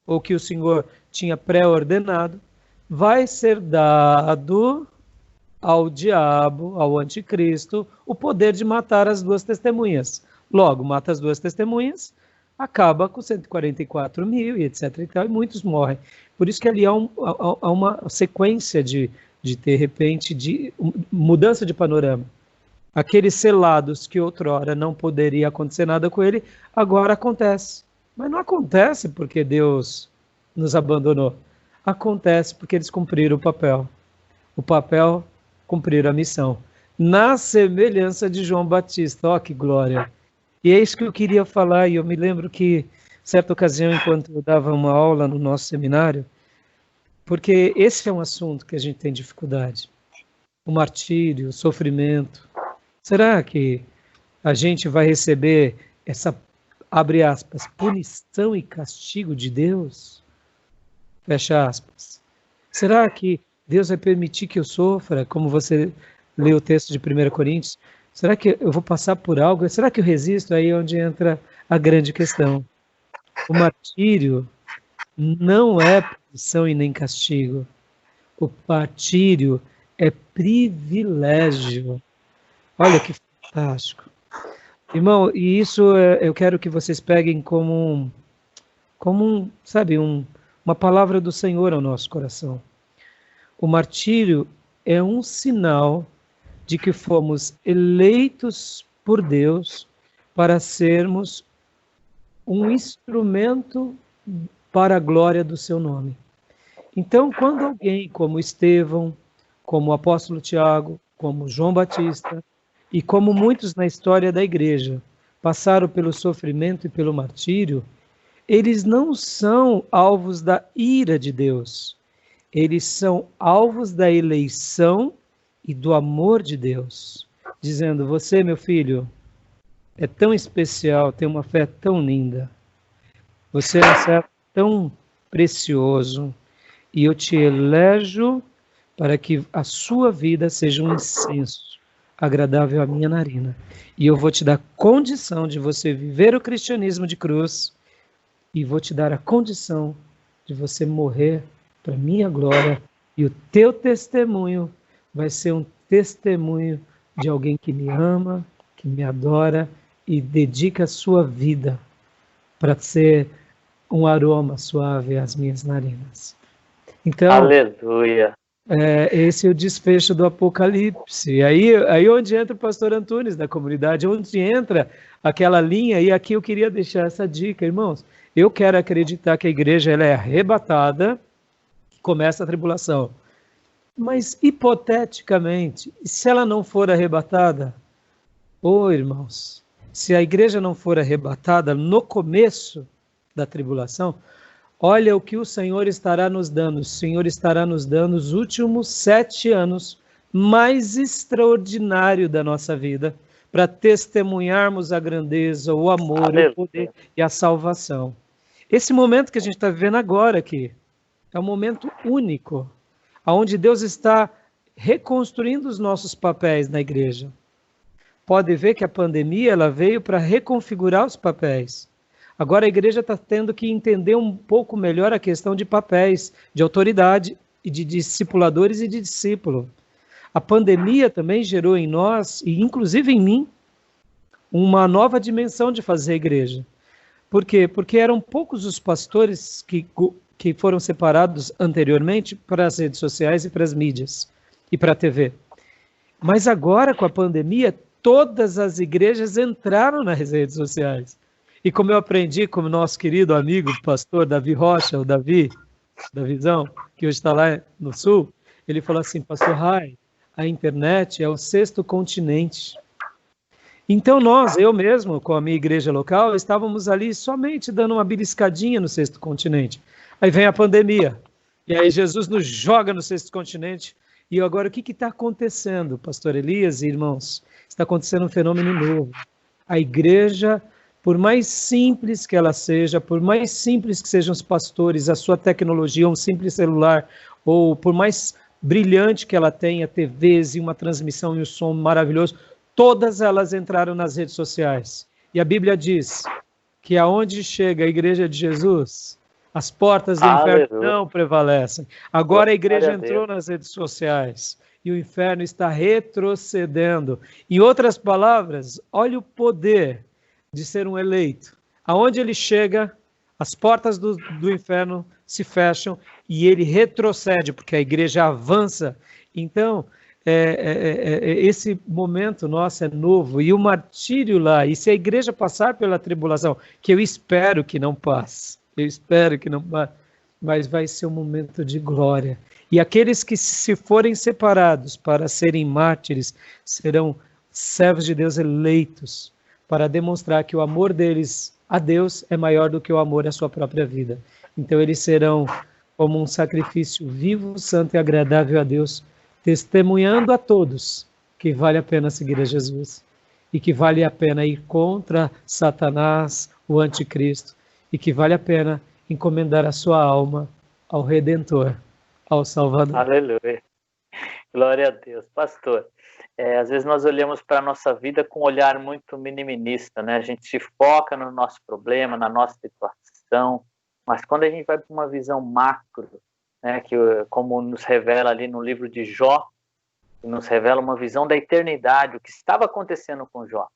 ou que o Senhor tinha pré-ordenado, vai ser dado ao diabo, ao anticristo, o poder de matar as duas testemunhas. Logo, mata as duas testemunhas, acaba com 144 mil e etc. E muitos morrem. Por isso que ali há uma sequência de repente, de mudança de panorama. Aqueles selados que outrora não poderia acontecer nada com ele, agora acontece. Mas não acontece porque Deus nos abandonou. Acontece porque eles cumpriram o papel. O papel, cumprir a missão. Na semelhança de João Batista. Ó, que glória! E é isso que eu queria falar. E eu me lembro que, certa ocasião, enquanto eu dava uma aula no nosso seminário, porque esse é um assunto que a gente tem dificuldade. O martírio, o sofrimento. Será que a gente vai receber essa, abre aspas, punição e castigo de Deus? Fecha aspas. Será que Deus vai permitir que eu sofra, como você lê o texto de 1 Coríntios? Será que eu vou passar por algo? Será que eu resisto? Aí é onde entra a grande questão. O martírio não é punição e nem castigo. O martírio é privilégio. Olha que fantástico. Irmão, e isso eu quero que vocês peguem como sabe, uma palavra do Senhor ao nosso coração. O martírio é um sinal de que fomos eleitos por Deus para sermos um instrumento para a glória do seu nome. Então, quando alguém como Estevão, como o apóstolo Tiago, como João Batista, e como muitos na história da igreja passaram pelo sofrimento e pelo martírio, eles não são alvos da ira de Deus. Eles são alvos da eleição e do amor de Deus. Dizendo, você, meu filho, é tão especial, tem uma fé tão linda. Você é um servo tão precioso. E eu te elejo para que a sua vida seja um incenso agradável à minha narina. E eu vou te dar condição de você viver o cristianismo de cruz e vou te dar a condição de você morrer para minha glória e o teu testemunho vai ser um testemunho de alguém que me ama, que me adora e dedica a sua vida para ser um aroma suave às minhas narinas. Então,
Aleluia.
esse é o desfecho do Apocalipse. Aí onde entra o pastor Antunes da comunidade, onde entra aquela linha, e aqui eu queria deixar essa dica, irmãos. Eu quero acreditar que a igreja ela é arrebatada, que começa a tribulação. Mas, hipoteticamente, se ela não for arrebatada, irmãos, se a igreja não for arrebatada no começo da tribulação, olha o que o Senhor estará nos dando. O Senhor estará nos dando os últimos 7 anos mais extraordinário da nossa vida, para testemunharmos a grandeza, o amor,
Aleluia.
o poder e a salvação. Esse momento que a gente está vivendo agora aqui, é um momento único, onde Deus está reconstruindo os nossos papéis na igreja. Pode ver que a pandemia ela veio para reconfigurar os papéis. Agora a igreja está tendo que entender um pouco melhor a questão de papéis, de autoridade, e de discipuladores e de discípulo. A pandemia também gerou em nós, e inclusive em mim, uma nova dimensão de fazer a igreja. Por quê? Porque eram poucos os pastores que foram separados anteriormente para as redes sociais e para as mídias e para a TV. Mas agora, com a pandemia, todas as igrejas entraram nas redes sociais. E como eu aprendi com o nosso querido amigo, pastor Davi Rocha, o Davi, da Visão, que hoje está lá no Sul, ele falou assim, pastor Rai, a internet é o 6º continente. Então eu mesmo, com a minha igreja local, estávamos ali somente dando uma beliscadinha no 6º continente. Aí vem a pandemia, e aí Jesus nos joga no 6º continente. E agora o que está acontecendo, pastor Elias e irmãos? Está acontecendo um fenômeno novo. A igreja, por mais simples que ela seja, por mais simples que sejam os pastores, a sua tecnologia, um simples celular, ou por mais brilhante que ela tenha, TVs e uma transmissão e um som maravilhoso, todas elas entraram nas redes sociais. E a Bíblia diz que aonde chega a igreja de Jesus, as portas do inferno não prevalecem. Agora a igreja entrou nas redes sociais e o inferno está retrocedendo. Em outras palavras, olha o poder de ser um eleito. Aonde ele chega, as portas do inferno se fecham e ele retrocede, porque a igreja avança. Então, esse momento nosso é novo, e o martírio lá, e se a igreja passar pela tribulação, que eu espero que não passe, mas vai ser um momento de glória. E aqueles que se forem separados para serem mártires, serão servos de Deus eleitos, para demonstrar que o amor deles a Deus é maior do que o amor à sua própria vida. Então eles serão como um sacrifício vivo, santo e agradável a Deus, testemunhando a todos que vale a pena seguir a Jesus e que vale a pena ir contra Satanás, o anticristo, e que vale a pena encomendar a sua alma ao Redentor, ao Salvador.
Aleluia. Glória a Deus. Pastor, às vezes nós olhamos para a nossa vida com um olhar muito miniminista, né? A gente se foca no nosso problema, na nossa situação, mas quando a gente vai para uma visão macro, né, que como nos revela ali no livro de Jó, nos revela uma visão da eternidade, o que estava acontecendo com Jó.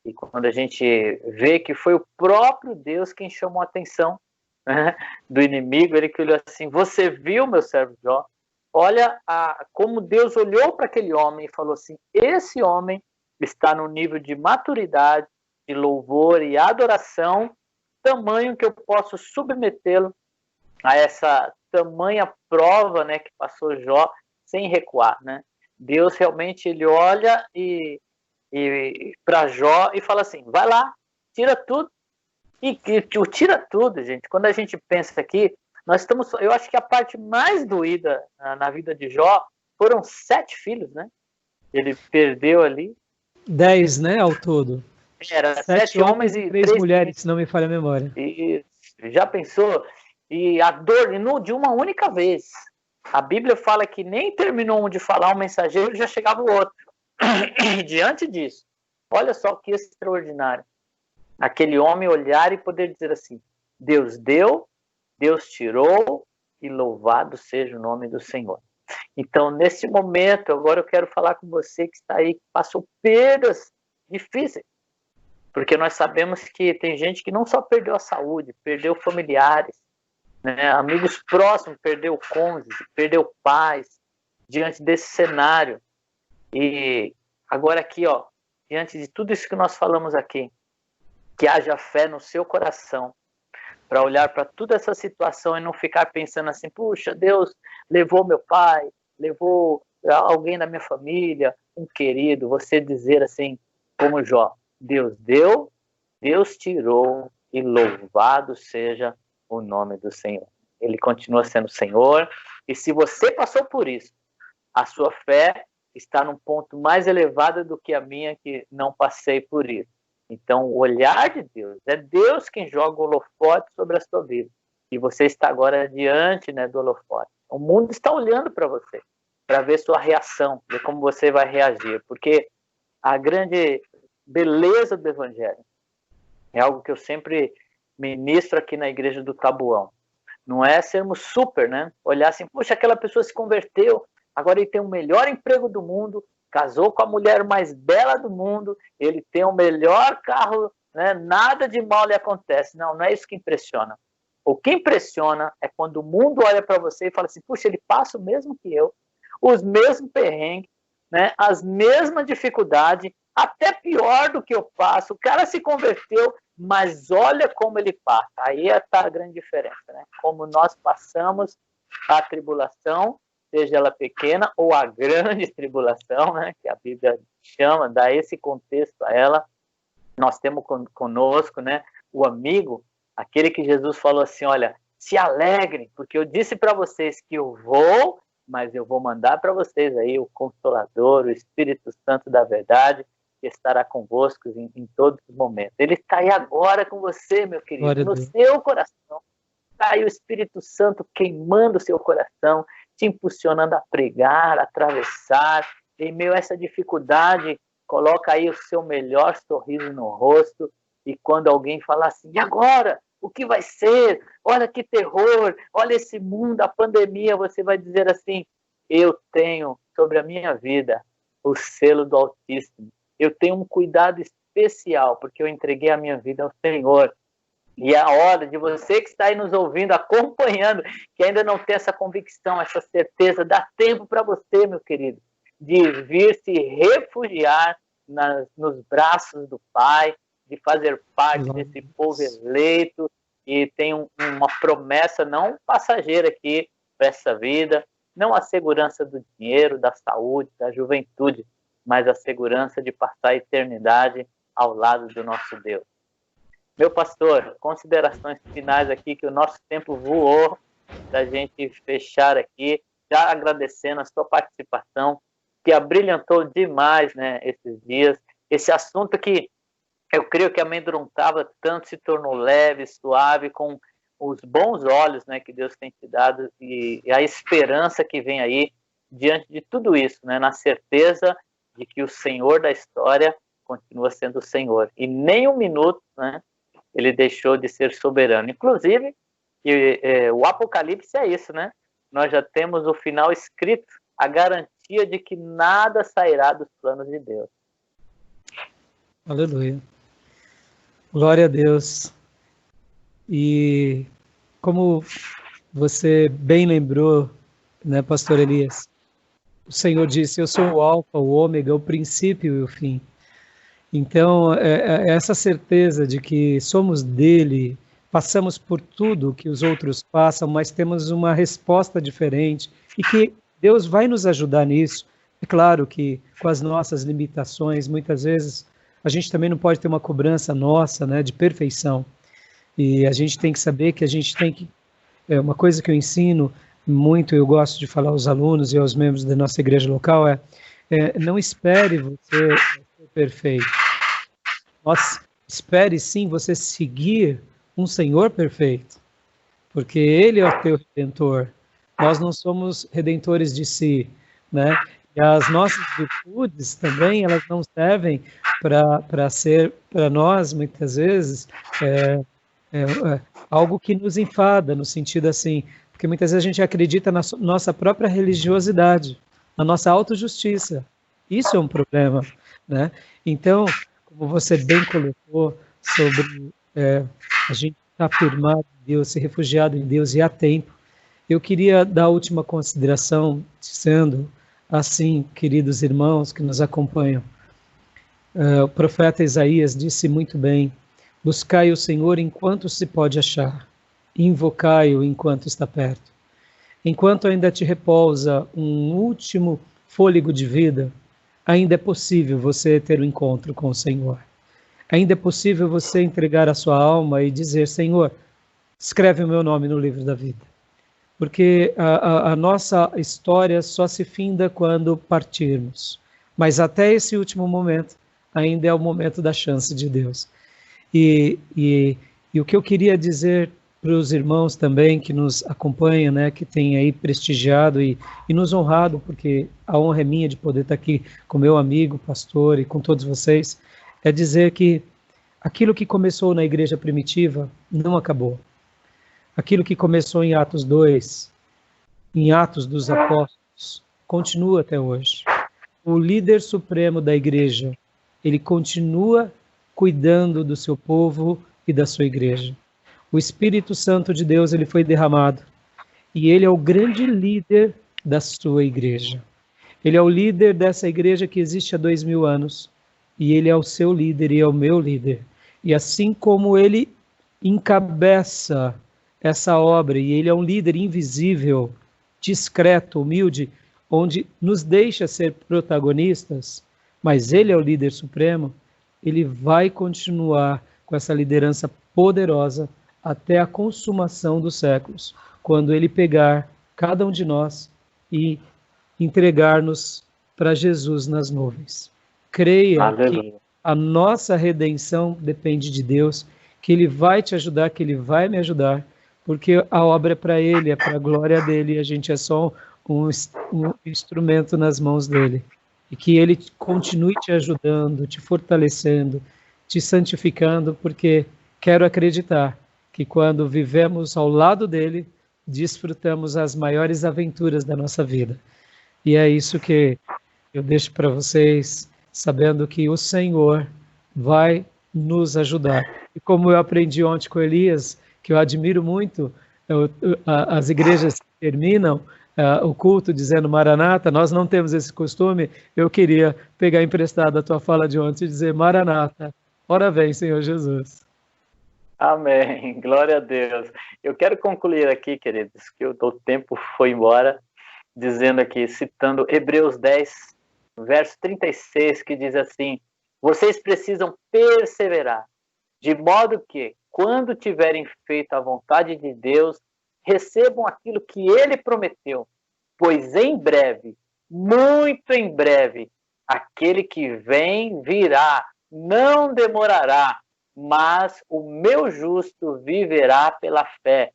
E quando a gente vê que foi o próprio Deus quem chamou a atenção, né, do inimigo, ele que olhou assim, você viu, meu servo Jó? Olha como Deus olhou para aquele homem e falou assim, esse homem está no nível de maturidade, de louvor e adoração, tamanho que eu posso submetê-lo a essa tamanha prova, né, que passou Jó sem recuar, né? Deus realmente ele olha e para Jó e fala assim, vai lá, tira tudo. E tira tudo, gente. Quando a gente pensa aqui, eu acho que a parte mais doída na vida de Jó foram 7 filhos, né? Ele perdeu ali.
10, né, ao todo.
Era 7 homens e
3 mulheres, se não me falha a memória.
E já pensou? E a dor de uma única vez. A Bíblia fala que nem terminou um de falar um mensageiro, já chegava o outro. E diante disso, olha só que extraordinário. Aquele homem olhar e poder dizer assim, Deus deu, Deus tirou, e louvado seja o nome do Senhor. Então, nesse momento, agora eu quero falar com você que está aí, que passou perdas difíceis. Porque nós sabemos que tem gente que não só perdeu a saúde, perdeu familiares, né? Amigos próximos, perdeu cônjuge, perdeu pais, diante desse cenário. E agora aqui, ó, diante de tudo isso que nós falamos aqui, que haja fé no seu coração, para olhar para toda essa situação e não ficar pensando assim, puxa, Deus levou meu pai, levou alguém da minha família, um querido, você dizer assim, como Jó, Deus deu, Deus tirou, e louvado seja o nome do Senhor. Ele continua sendo Senhor, e se você passou por isso, a sua fé está num ponto mais elevado do que a minha, que não passei por isso. Então, o olhar de Deus, é Deus quem joga o holofote sobre a sua vida. E você está agora diante, né, do holofote. O mundo está olhando para você, para ver sua reação, ver como você vai reagir. Porque a grande beleza do Evangelho é algo que eu sempre ministro aqui na igreja do Taboão. Não é sermos super, né? Olhar assim, poxa, aquela pessoa se converteu, agora ele tem o melhor emprego do mundo, casou com a mulher mais bela do mundo, ele tem o melhor carro, né? Nada de mal lhe acontece. Não, não é isso que impressiona. O que impressiona é quando o mundo olha para você e fala assim, puxa, ele passa o mesmo que eu, os mesmos perrengues, né? As mesmas dificuldades, até pior do que eu passo. O cara se converteu, mas olha como ele passa. Aí está a grande diferença, né? Como nós passamos a tribulação, seja ela pequena ou a grande tribulação, né, que a Bíblia chama, dá esse contexto a ela. Nós temos conosco, né, o amigo, aquele que Jesus falou assim, olha, se alegrem, porque eu disse para vocês que eu vou, mas eu vou mandar para vocês aí o Consolador, o Espírito Santo da verdade, que estará convosco em todos os momentos. Ele está aí agora com você, meu querido, no seu coração. Está aí o Espírito Santo queimando o seu coração, te impulsionando a pregar, a atravessar. Em meio a essa dificuldade, coloca aí o seu melhor sorriso no rosto. E quando alguém falar assim, e agora? O que vai ser? Olha que terror, olha esse mundo, a pandemia, você vai dizer assim, eu tenho sobre a minha vida o selo do Altíssimo. Eu tenho um cuidado especial, porque eu entreguei a minha vida ao Senhor. E é a hora de você que está aí nos ouvindo, acompanhando, que ainda não tem essa convicção, essa certeza, dá tempo para você, meu querido, de vir se refugiar nos braços do Pai, de fazer parte desse povo eleito, e tem uma promessa não passageira aqui para essa vida, não a segurança do dinheiro, da saúde, da juventude, mas a segurança de passar a eternidade ao lado do nosso Deus. Meu pastor, considerações finais aqui, que o nosso tempo voou, para a gente fechar aqui, já agradecendo a sua participação, que abrilhantou demais, né, esses dias. Esse assunto que eu creio que amedrontava tanto, se tornou leve, suave, com os bons olhos, né, que Deus tem te dado, e a esperança que vem aí diante de tudo isso, né, na certeza de que o Senhor da história continua sendo o Senhor. E nem um minuto, né, ele deixou de ser soberano. Inclusive, o Apocalipse é isso, né? Nós já temos o final escrito, a garantia de que nada sairá dos planos de Deus.
Aleluia. Glória a Deus. E como você bem lembrou, né, pastor Elias, o Senhor disse, eu sou o alfa, o ômega, o princípio e o fim. Então, essa certeza de que somos dele, passamos por tudo que os outros passam, mas temos uma resposta diferente e que Deus vai nos ajudar nisso. É claro que com as nossas limitações, muitas vezes, a gente também não pode ter uma cobrança nossa, né, de perfeição. E a gente tem que saber que a gente tem que... uma coisa que eu ensino muito, eu gosto de falar aos alunos e aos membros da nossa igreja local, não espere você ser perfeito. Espere sim você seguir um Senhor perfeito, porque Ele é o teu Redentor. Nós não somos redentores de si, né? E as nossas virtudes também, elas não servem para ser, para nós, muitas vezes, algo que nos enfada, no sentido assim, porque muitas vezes a gente acredita na nossa própria religiosidade, na nossa autojustiça. Isso é um problema, né? Então, como você bem colocou, sobre a gente estar firmado em Deus, ser refugiado em Deus e há tempo. Eu queria dar a última consideração, dizendo assim, queridos irmãos que nos acompanham, o profeta Isaías disse muito bem: buscai o Senhor enquanto se pode achar, invocai-o enquanto está perto. Enquanto ainda te repousa um último fôlego de vida, ainda é possível você ter um encontro com o Senhor. Ainda é possível você entregar a sua alma e dizer: Senhor, escreve o meu nome no livro da vida. Porque a nossa história só se finda quando partirmos. Mas até esse último momento, ainda é o momento da chance de Deus. E o que eu queria dizer para os irmãos também que nos acompanham, né, que têm aí prestigiado e nos honrado, porque a honra é minha de poder estar aqui com meu amigo, pastor, e com todos vocês, é dizer que aquilo que começou na igreja primitiva não acabou. Aquilo que começou em Atos 2, em Atos dos Apóstolos, continua até hoje. O líder supremo da igreja, ele continua cuidando do seu povo e da sua igreja. O Espírito Santo de Deus, ele foi derramado. E ele é o grande líder da sua igreja. Ele é o líder dessa igreja que existe há 2000 anos. E ele é o seu líder e é o meu líder. E assim como ele encabeça essa obra, e ele é um líder invisível, discreto, humilde, onde nos deixa ser protagonistas, mas ele é o líder supremo, ele vai continuar com essa liderança poderosa até a consumação dos séculos, quando ele pegar cada um de nós e entregar-nos para Jesus nas nuvens. Creia
Aleluia.
que a nossa redenção depende de Deus, que ele vai te ajudar, que ele vai me ajudar, porque a obra é para ele, é para a glória dele, e a gente é só um instrumento nas mãos dele. E que ele continue te ajudando, te fortalecendo, te santificando, porque quero acreditar que quando vivemos ao lado dele, desfrutamos as maiores aventuras da nossa vida. E é isso que eu deixo para vocês, sabendo que o Senhor vai nos ajudar. E como eu aprendi ontem com Elias, que eu admiro muito, as igrejas terminam o culto dizendo Maranata, nós não temos esse costume, eu queria pegar emprestado a tua fala de ontem e dizer Maranata, ora vem, Senhor Jesus.
Amém, glória a Deus. Eu quero concluir aqui, queridos, que o tempo foi embora, dizendo aqui, citando Hebreus 10, verso 36, que diz assim: vocês precisam perseverar, de modo que, quando tiverem feito a vontade de Deus, recebam aquilo que ele prometeu, pois em breve, muito em breve, aquele que vem virá, não demorará, mas o meu justo viverá pela fé,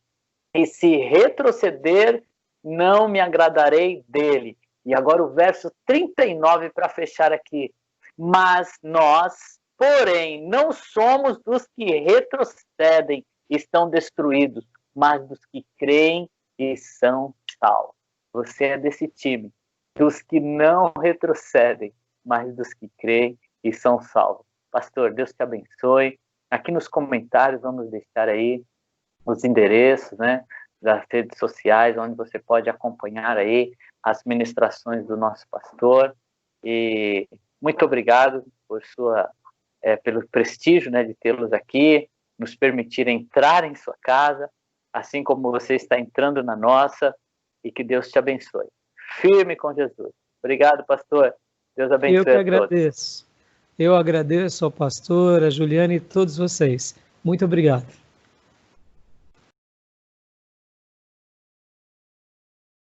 e se retroceder, não me agradarei dele. E agora o verso 39 para fechar aqui. Mas nós, porém, não somos dos que retrocedem e estão destruídos, mas dos que creem e são salvos. Você é desse time, dos que não retrocedem, mas dos que creem e são salvos. Pastor, Deus te abençoe. Aqui nos comentários vamos deixar aí os endereços, né, das redes sociais, onde você pode acompanhar aí as ministrações do nosso pastor. E muito obrigado pelo prestígio, né, de tê-los aqui, nos permitir entrar em sua casa, assim como você está entrando na nossa, e que Deus te abençoe. Firme com Jesus. Obrigado, pastor. Deus abençoe
Eu que agradeço. Eu agradeço ao pastor, a Juliana e todos vocês. Muito obrigado.